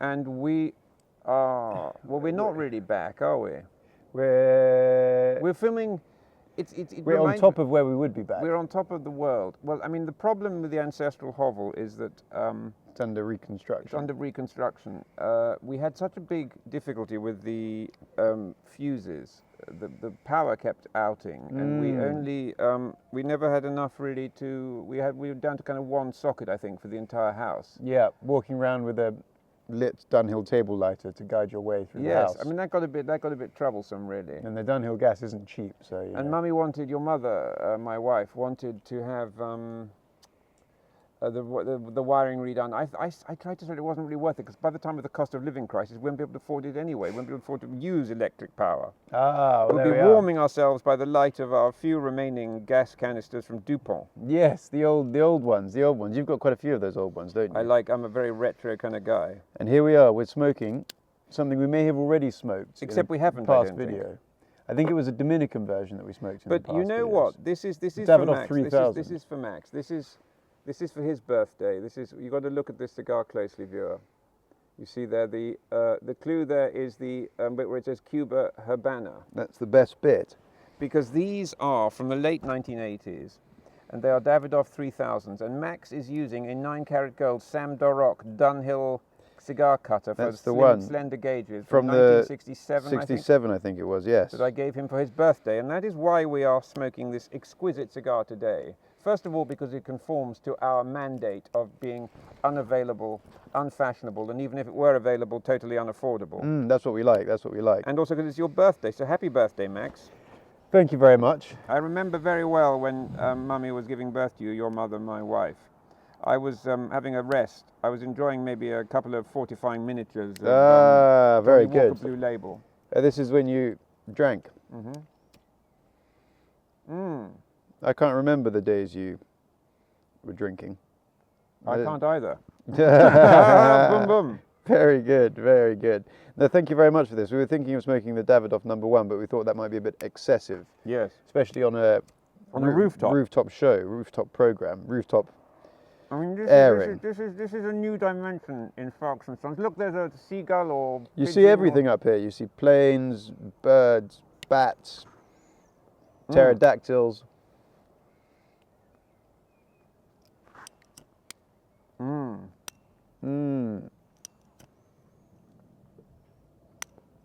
And we are, well, we're not really back, are we? We're filming, we're on top of where we would be back. We're on top of the world. Well, I mean, the problem with the ancestral hovel is that it's under reconstruction. It's under reconstruction. We had such a big difficulty with the fuses. The power kept outing, and we never had enough really to. We were down to kind of one socket, I think, for the entire house. Yeah, walking around with a lit Dunhill table lighter to guide your way through the house. Yes, I mean that got a bit troublesome, really. And the Dunhill gas isn't cheap, so. And Mummy wanted, your mother, my wife, wanted to have the wiring redone. I tried to say it wasn't really worth it, because by the time of the cost of living crisis, we wouldn't be able to afford it anyway. We wouldn't be able to afford to use electric power. Well, we'd be warming ourselves by the light of our few remaining gas canisters from DuPont. Yes, the old ones. You've got quite a few of those old ones, don't you? I'm a very retro kind of guy. And here we are, we're smoking something we may have already smoked. Except we haven't. Past video. I think it was a Dominican version that we smoked in the past. But you know videos. what? This is for Davidoff Max. 3000. This is for Max. This is for his birthday. You've got to look at this cigar closely, viewer. You see there, the clue there is the bit where it says Cuba Habana. That's the best bit. Because these are from the late 1980s, and they are Davidoff 3000s, and Max is using a 9-carat gold Samdorok Dunhill cigar cutter for That's the one. slender gauges From 1967, 67, I think it was, yes. That I gave him for his birthday, and that is why we are smoking this exquisite cigar today. First of all, because it conforms to our mandate of being unavailable, unfashionable, and even if it were available, totally unaffordable. That's what we like, that's what we like. And also because it's your birthday, so happy birthday, Max. Thank you very much. I remember very well when Mummy was giving birth to you, your mother, my wife. I was having a rest. I was enjoying maybe a couple of fortifying miniatures of very Johnny Walker good. Blue Label. This is when you drank. I can't remember the days you were drinking. I can't either. Boom, boom. Very good, very good. No, thank you very much for this. We were thinking of smoking the Davidoff #1, but we thought that might be a bit excessive. Yes. Especially on a rooftop. Rooftop show, rooftop program, rooftop I mean, airing. This is a new dimension in Foulkes Sons. Look, there's a seagull or You see everything up here. You see planes, birds, bats, pterodactyls.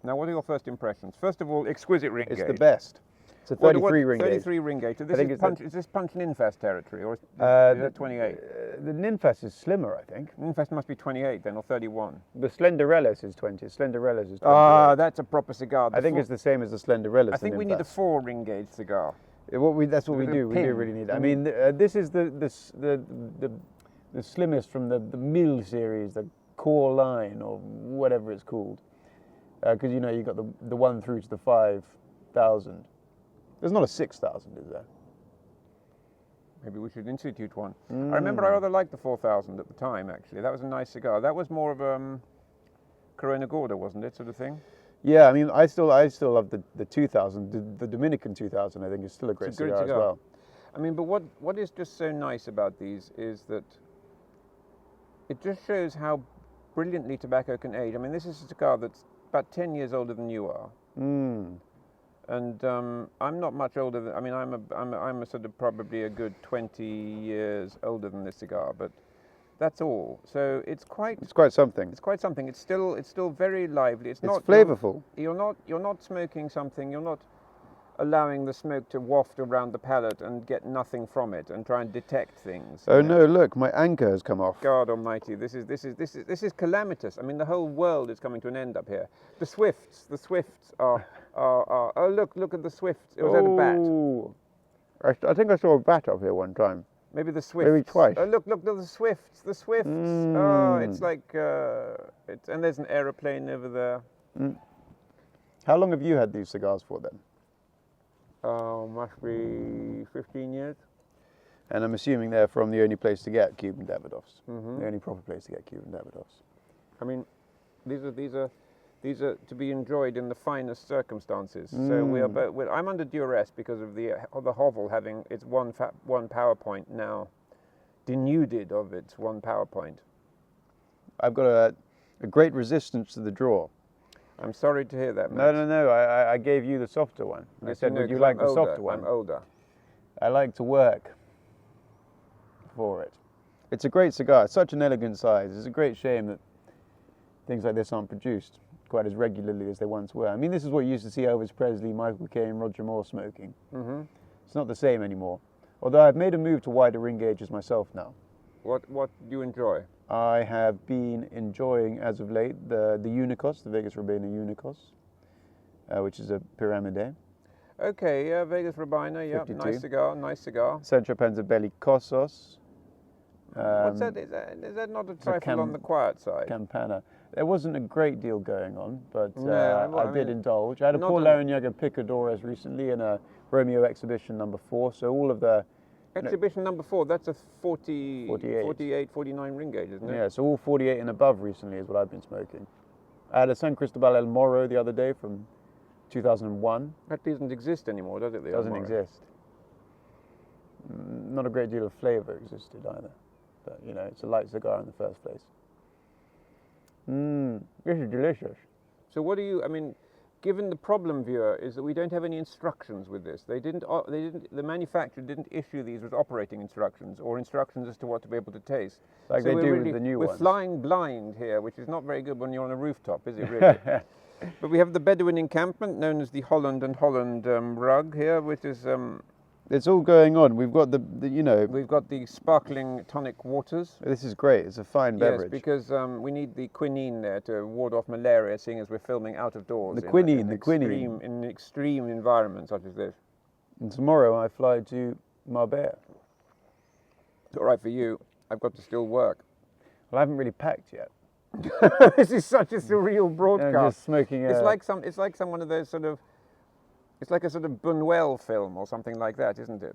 Now, what are your first impressions? First of all, exquisite ring gauge. It's the best. It's a 33 ring gauge. 33 ring gauge. So is this punch ninfast territory, or is that 28? The ninfast is slimmer, I think. Ninfast must be 28 then, or 31. The Slenderellas is 20. Slenderellas is 28. Ah, that's a proper cigar. I think it's the same as the Slenderellas. I think we need a 4 ring gauge cigar. That's what we do. We do really need. I mean, this is the slimmest from the Mill series, the core line, or whatever it's called. Because you got the 1 through to the 5,000. There's not a 6,000, is there? Maybe we should institute one. I remember I rather liked the 4,000 at the time. Actually, that was a nice cigar. That was more of a Corona Gorda, wasn't it, sort of thing? Yeah, I mean, I still love the 2000. The Dominican 2000, I think, is still a great cigar as well. I mean, but what is just so nice about these is that it just shows how brilliantly tobacco can age. I mean, this is a cigar that's about 10 years older than you are. And I'm not much older than. I mean, I'm a sort of probably a good 20 years older than this cigar, but that's all. So it's quite something. It's quite something. It's still very lively. It's not flavorful. You're not smoking something. You're not allowing the smoke to waft around the palate and get nothing from it and try and detect things. Oh no! Look, my anchor has come off. God Almighty! This is calamitous. I mean, the whole world is coming to an end up here. The swifts are. Oh look at the swifts. Was that a bat? I think I saw a bat up here one time. Maybe the swifts. Maybe twice. Oh look the swifts. The swifts. Oh, it's like and there's an aeroplane over there. How long have you had these cigars for then? Oh, must be 15 years. And I'm assuming they're from the only place to get Cuban Davidoffs. The only proper place to get Cuban Davidoffs. I mean, these are to be enjoyed in the finest circumstances. So I'm under duress because of the hovel having its one power point now denuded of its one power point. I've got A great resistance to the draw. I'm sorry to hear that, No, Max. no. I gave you the softer one. I Yes, said, know, would you 'cause like I'm the older. softer one? I'm older. I like to work for it. It's a great cigar. It's such an elegant size. It's a great shame that things like this aren't produced quite as regularly as they once were. I mean, this is what you used to see Elvis Presley, Michael Caine, Roger Moore smoking. Mm-hmm. It's not the same anymore. Although I've made a move to wider ring gauges myself now. What do you enjoy? I have been enjoying, as of late, the Unicos, the Vegas Robina Unicos, which is a Pyramide. Okay, yeah, Vegas Robina, yeah, 52. nice cigar, nice cigar. Sancho Panza Bellicosos. What's that? Is that not a trifle on the quiet side? Campana. There wasn't a great deal going on, but No, I did indulge. I had a not Paul a- Larrañaga Picadores recently and a Romeo Exhibition number 4, so all of the... Exhibition number 4, that's a 48. 48, 49 ring gauge, isn't it? Yeah, so all 48 and above recently is what I've been smoking. I had a San Cristobal El Moro the other day from 2001. That doesn't exist anymore, does it? The Doesn't Almora? exist. Not a great deal of flavour existed either. But, you know, it's a light cigar in the first place. This is delicious. So what do you, I mean, given the problem, viewer, is that we don't have any instructions with this. The manufacturer didn't issue these with operating instructions or instructions as to what to be able to taste. Like So they we're do really, with the new we're ones. flying blind here, which is not very good when you're on a rooftop, is it really? But we have the Bedouin encampment, known as the Holland and Holland rug here, which is, It's all going on. We've got the you know, we've got the sparkling tonic waters. this is great. It's a fine beverage. Yes, because we need the quinine there to ward off malaria, seeing as we're filming out of doors. The quinine. In an extreme environment such as this. And tomorrow I fly to Marbella. It's all right for you. I've got to still work. Well, I haven't really packed yet. This is such a surreal broadcast. I'm just smoking It's like some one of those sort of. It's like a sort of Buñuel film or something like that, isn't it?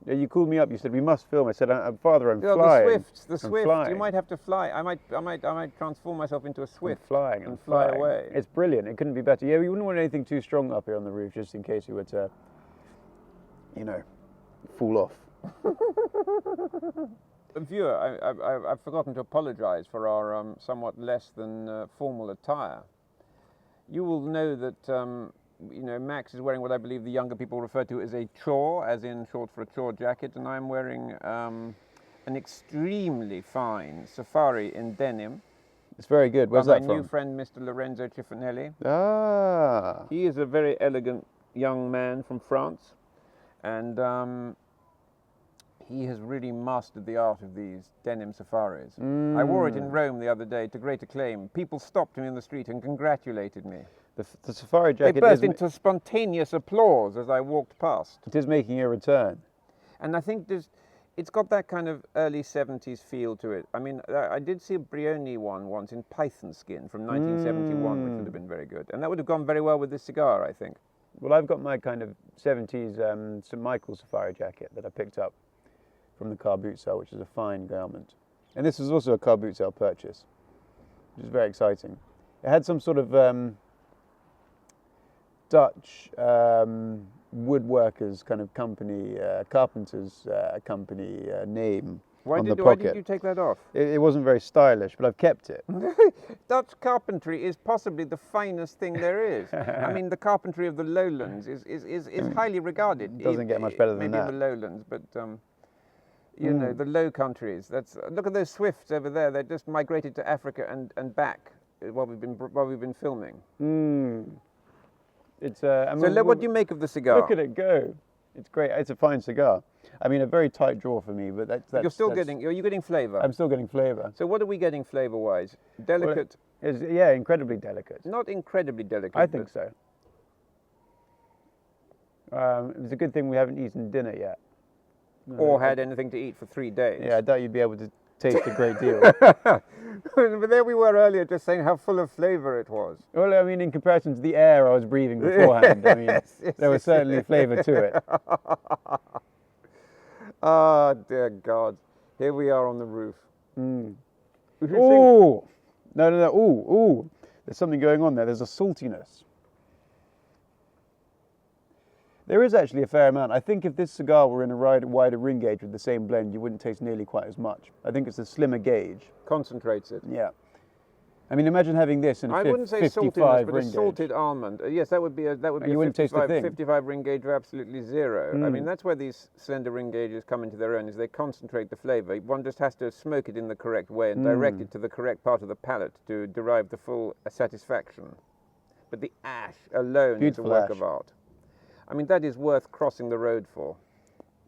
Yeah, you called me up. You said we must film. I said, Father, I'm Yeah, flying. the I'm Swift. flying. You might have to fly. I might transform myself into a Swift. I'm flying. and fly flying. away. It's brilliant. It couldn't be better. Yeah, we wouldn't want anything too strong up here on the roof, just in case we were to, you know, fall off. Viewer, I've forgotten to apologise for our somewhat less than formal attire. You will know that you know, Max is wearing what I believe the younger people refer to as a chore, as in short for a chore jacket, and I'm wearing an extremely fine safari in denim. It's very good. Where's by that my new from? friend, Mr. Lorenzo Cifanelli. Ah, He is a very elegant young man from France, and he has really mastered the art of these denim safaris. I wore it in Rome the other day to great acclaim. People stopped me in the street and congratulated me. the safari They jacket burst is, into spontaneous applause as I walked past. it is making a return. And I think it's got that kind of early 70s feel to it. I mean, I did see a Brioni one once in python skin from 1971, which would have been very good. And that would have gone very well with this cigar, I think. Well, I've got my kind of 70s St. Michael safari jacket that I picked up from the car boot sale, which is a fine garment. And this was also a car boot sale purchase, which is very exciting. It had some sort of Dutch woodworkers kind of company, carpenters company name on the Why pocket. did you take that off? It wasn't very stylish, but I've kept it. Dutch carpentry is possibly the finest thing there is. I mean, the carpentry of the lowlands is highly regarded. Doesn't get much better than maybe that. in the lowlands, but you know, the low countries. Look at those swifts over there. They're just migrated to Africa and back while we've been filming. It's What do you make of the cigar? Look at it go. It's great. It's a fine cigar. I mean, a very tight draw for me, but that's Are you getting flavour? I'm still getting flavour. So what are we getting flavour-wise? Delicate? Yeah, incredibly delicate. Not incredibly delicate. I think so. It's a good thing we haven't eaten dinner yet. Or had anything to eat for 3 days. Yeah, I doubt you'd be able to taste a great deal. But there we were earlier just saying how full of flavour it was. Well, I mean, in comparison to the air I was breathing beforehand, I mean, there was certainly flavour to it. Ah, dear God. Here we are on the roof. Ooh! No. Ooh! There's something going on there. There's a saltiness. There is actually a fair amount. I think if this cigar were in a wider ring gauge with the same blend, you wouldn't taste nearly quite as much. I think it's a slimmer gauge. Concentrates it. Yeah. I mean, imagine having this in a I wouldn't say 55 saltiness, but a ring salted gauge. almond. Yes, that would be a You wouldn't taste a 55, thing. 55 ring gauge of absolutely zero. I mean, that's where these slender ring gauges come into their own, is they concentrate the flavour. One just has to smoke it in the correct way and direct it to the correct part of the palate to derive the full satisfaction. But the ash alone Beautiful is a work ash. of art. I mean, that is worth crossing the road for.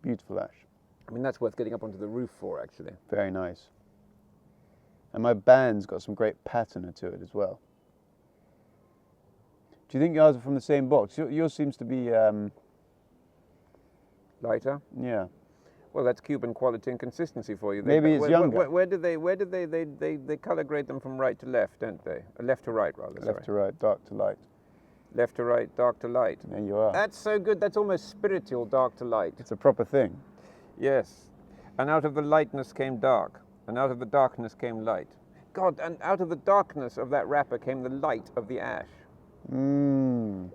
Beautiful ash. I mean, that's worth getting up onto the roof for, actually. Very nice. And my band's got some great patina to it as well. Do you think yours are from the same box? Yours seems to be, Lighter? yeah. Well, that's Cuban quality and consistency for you. Maybe it's younger. Where do they color grade them from right to left, don't they? Left to right, rather. Left to right, dark to light. Left to right, dark to light. There you are. That's so good. That's almost spiritual, dark to light. It's a proper thing. Yes. And out of the lightness came dark, and out of the darkness came light. God, and out of the darkness of that wrapper came the light of the ash. Mmm.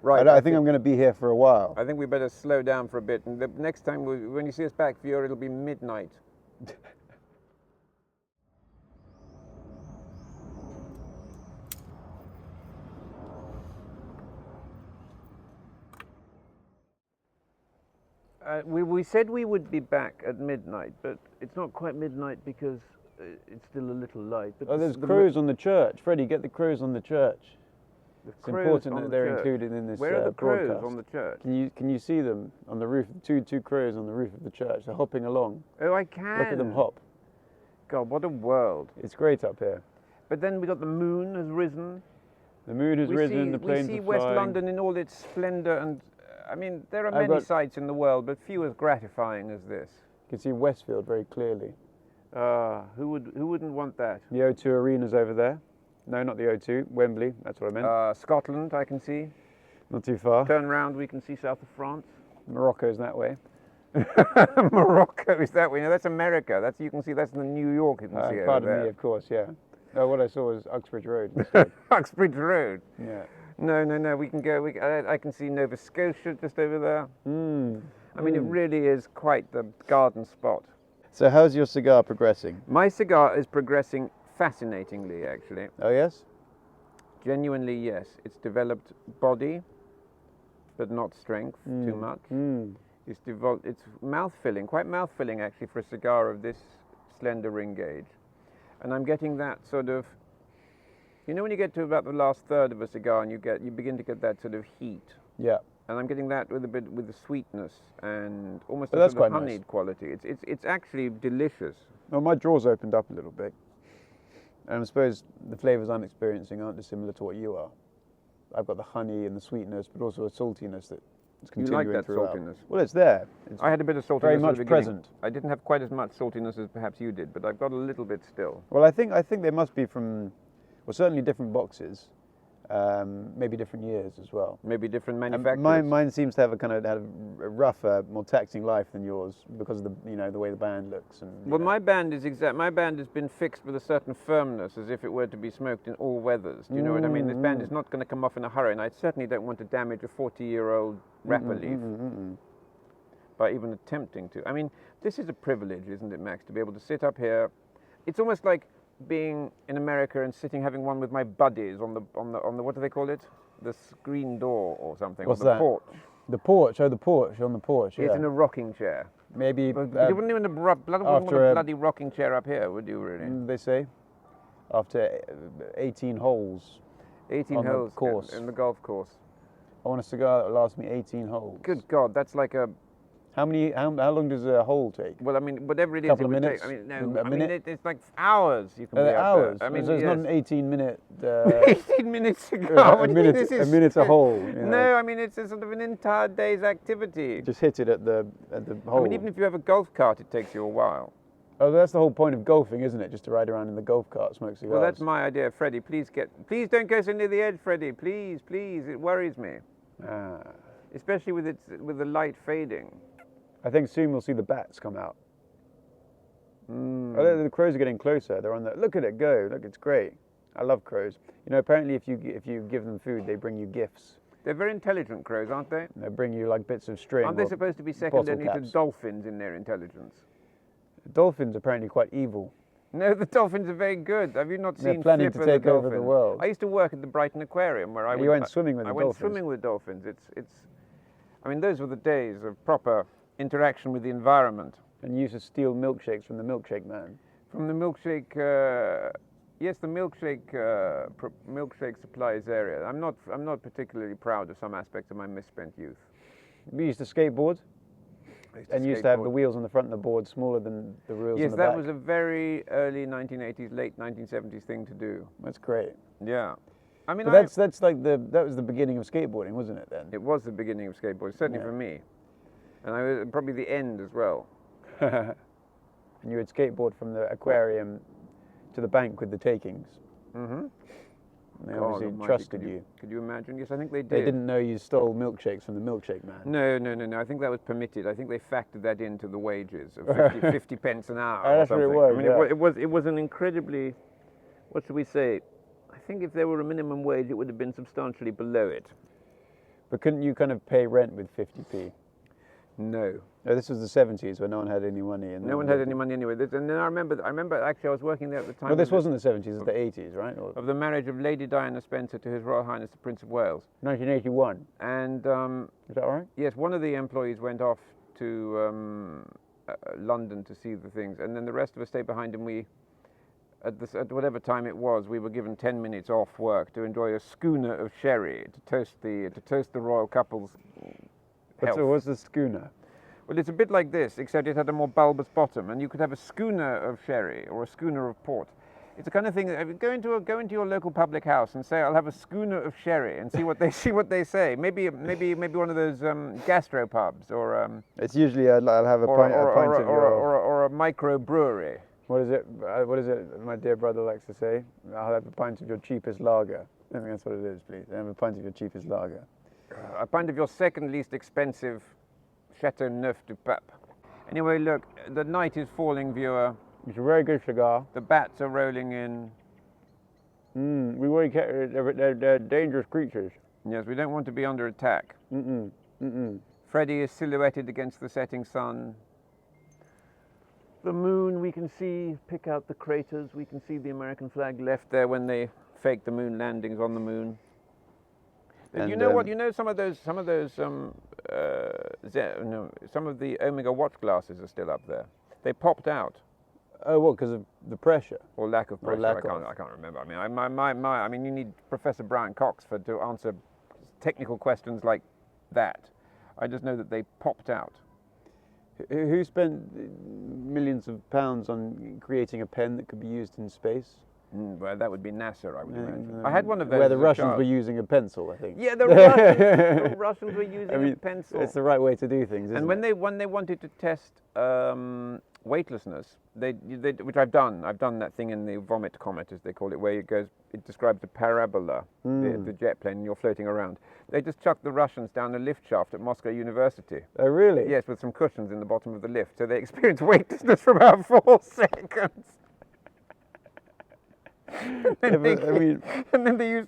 Right. I think I'm going to be here for a while. I think we better slow down for a bit, and the next time when you see us back, Fiora, it'll be midnight. We said we would be back at midnight, but it's not quite midnight because it's still a little light. But Oh, there's crows on the church. Freddie, get the crows on the church. It's important that they're included in this Where are the crows broadcast. on the church? Can you see them on the roof? Two crows on the roof of the church. They're hopping along. Oh, I can. Look at them hop. God, what a world. It's great up here. But then we got the moon has risen. The moon has risen. The planes We see are West flying. London in all its splendour, and I mean there are I've many got- sights in the world, but few as gratifying as this. You can see Westfield very clearly. Who wouldn't want that? The O2 Arena's over there. No, not the O2. Wembley. That's what I meant. Scotland, I can see. Not too far. Turn round, we can see south of France. Morocco's that way. Morocco is that way. No, that's America. That's you can see. That's the New York. You can see over Pardon there. me, of course. Yeah. What I saw was Uxbridge Road instead. Uxbridge Road. Yeah. No. We can go. I can see Nova Scotia just over there. I mean, it really is quite the garden spot. So how's your cigar progressing? My cigar is progressing fascinatingly, actually. Oh yes? Genuinely, yes. It's developed body, but not strength too much. It's mouth-filling, quite mouth-filling actually for a cigar of this slender ring gauge. And I'm getting that sort of, you know when you get to about the last third of a cigar and you begin to get that sort of heat. Yeah. And I'm getting that with the sweetness and almost But a that's sort of quite nice. honeyed quality. It's actually delicious. Well, my drawers opened up a little bit. And I suppose the flavours I'm experiencing aren't dissimilar to what you are. I've got the honey and the sweetness, but also a saltiness that is You continuing like that throughout. saltiness? Well, it's there. It's I had a bit of saltiness very at the much beginning. present. I didn't have quite as much saltiness as perhaps you did, but I've got a little bit still. Well, I think they must be from, well, certainly different boxes, maybe different years as well. Maybe different And manufacturers. mine seems to have a rougher, more taxing life than yours because of the way the band looks. And Well, my band is My band has been fixed with a certain firmness, as if it were to be smoked in all weathers. Do you know what I mean? This band is not going to come off in a hurry, and I certainly don't want to damage a 40-year-old wrapper leaf by even attempting to. I mean, this is a privilege, isn't it, Max, to be able to sit up here. It's almost like being in America and having one with my buddies on the what do they call it? The screen door or something. What's or the that? porch. The porch, on the porch. It's Yeah. in a rocking chair. Maybe But you wouldn't even want a after bloody rocking chair up here, would you really? they say after 18 holes 18 on the holes course. in the golf course. I want a cigar that lasts me 18 holes. Good God, that's like a. How long does a hole take? Well, I mean, whatever it is, Couple it of would minutes? take. I mean, A no, I mean, minute? it's like hours. You can be up Hours. there. I mean, so it's yes. not an 18-minute. 18 minutes cigar. a minute a hole. You No, know. I mean it's a sort of an entire day's activity. Just hit it at the hole. I mean, even if you have a golf cart, it takes you a while. Oh, that's the whole point of golfing, isn't it? Just to ride around in the golf cart, smoke cigars. Well, that's my idea, Freddie. Please don't go so near the edge, Freddie. Please, it worries me, especially with the light fading. I think soon we'll see the bats come out. Oh, the crows are getting closer. They're on the. Look at it go! Look, it's great. I love crows. You know, apparently, if you give them food, they bring you gifts. They're very intelligent crows, aren't they? They bring you like bits of string. Aren't they or supposed to be second bottle only to caps. dolphins in their intelligence? Dolphins are apparently quite evil. No, the dolphins are very good. Have you not They're seen planning to Flipper take the over the dolphin? world. I used to work at the Brighton Aquarium where You went swimming with I the went dolphins. swimming with dolphins. I mean, those were the days of proper interaction with the environment. And you used to steal milkshakes from the milkshake man. From the milkshake, yes, the milkshake supplies area. I'm not particularly proud of some aspects of my misspent youth. We used to skateboard. And you used to have the wheels on the front of the board smaller than the wheels on the back. Yes, that was a very early 1980s, late 1970s thing to do. That's great. Yeah. I mean, but that's like that was the beginning of skateboarding, wasn't it then? It was the beginning of skateboarding, certainly for me. And I was probably the end as well. And you would skateboard from the aquarium to the bank with the takings. Mm-hmm. They obviously trusted you. Could you imagine? Yes, I think they did. They didn't know you stole milkshakes from the milkshake man. No. I think that was permitted. I think they factored that into the wages of 50 pence an hour. That's what it was. I mean, it was an incredibly, what should we say? I think if there were a minimum wage, it would have been substantially below it. But couldn't you kind of pay rent with 50p? No. No, this was the 70s where no one had any money. And no one had any money anyway. And then I remember actually I was working there at the time. Well, this wasn't the 70s, it was the 80s, right? Of the marriage of Lady Diana Spencer to His Royal Highness the Prince of Wales. 1981. And is that right? Yes, one of the employees went off to London to see the things, and then the rest of us stayed behind, and we, at whatever time it was, we were given 10 minutes off work to enjoy a schooner of sherry to toast the royal couple's health. So what's the schooner? Well, it's a bit like this, except it had a more bulbous bottom, and you could have a schooner of sherry or a schooner of port. It's the kind of thing that go into your local public house and say, "I'll have a schooner of sherry," and see what they say. Maybe one of those gastropubs or. It's usually I'll have a pint of your. Or a micro brewery. What is it? What is it? My dear brother likes to say, "I'll have a pint of your cheapest lager." I think that's what it is, please. I'll have a pint of your cheapest lager. A pint of your second least expensive Chateau Neuf du Pape. Anyway, look, the night is falling, viewer. It's a very good cigar. The bats are rolling in. We wake up, they're dangerous creatures. Yes, we don't want to be under attack. Freddie is silhouetted against the setting sun. The moon, we can see, pick out the craters. We can see the American flag left there when they faked the moon landings on the moon. And you know what? You know some of the Omega watch glasses are still up there. They popped out. Oh, what? Because of the pressure or lack of pressure? I can't remember. I mean, you need Professor Brian Cox to answer technical questions like that. I just know that they popped out. Who spent millions of pounds on creating a pen that could be used in space? Well, that would be NASA, I would imagine. I had one of those. Where the Russians were using a pencil, I think. Yeah, the Russians were using a pencil. It's the right way to do things, isn't it? And when they wanted to test weightlessness, which I've done that thing in the vomit comet, as they call it, where it describes a parabola, the jet plane, and you're floating around. They just chucked the Russians down a lift shaft at Moscow University. Oh, really? Yes, with some cushions in the bottom of the lift, so they experienced weightlessness for about 4 seconds. And then they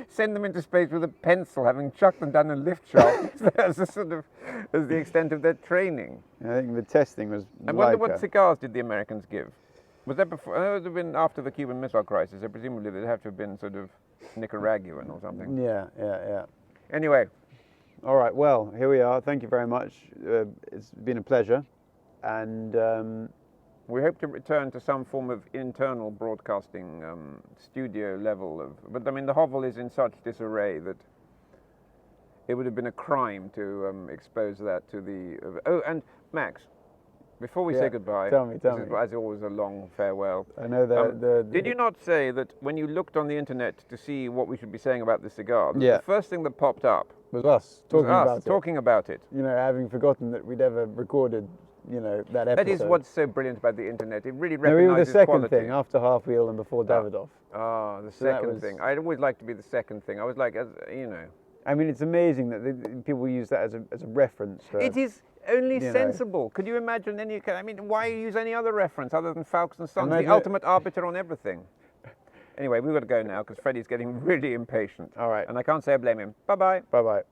send them into space with a pencil, having chucked them down a lift shaft. That's the extent of their training. I think the testing was. I wonder what cigars did the Americans give? Was that before? It would have been after the Cuban Missile Crisis. So presumably they'd have to have been sort of Nicaraguan or something. Yeah. Anyway. All right. Well, here we are. Thank you very much. It's been a pleasure, and. We hope to return to some form of internal broadcasting studio level but I mean the hovel is in such disarray that it would have been a crime to expose that to the. Oh, and Max, before we say goodbye, tell me. As always, a long farewell. I know did you not say that when you looked on the internet to see what we should be saying about the cigar, the first thing that popped up was us talking about it? You know, having forgotten that we'd ever recorded. That episode. That is what's so brilliant about the internet. It really recognizes quality. We were the second thing after Half Wheel and before Davidoff. The second thing. I'd always like to be the second thing. I was like, I mean, it's amazing that people use that as a reference. It is only sensible. Could you imagine why use any other reference other than Foulkes and Sons, the ultimate arbiter on everything? Anyway, we've got to go now because Freddie's getting really impatient. All right. And I can't say I blame him. Bye-bye. Bye-bye.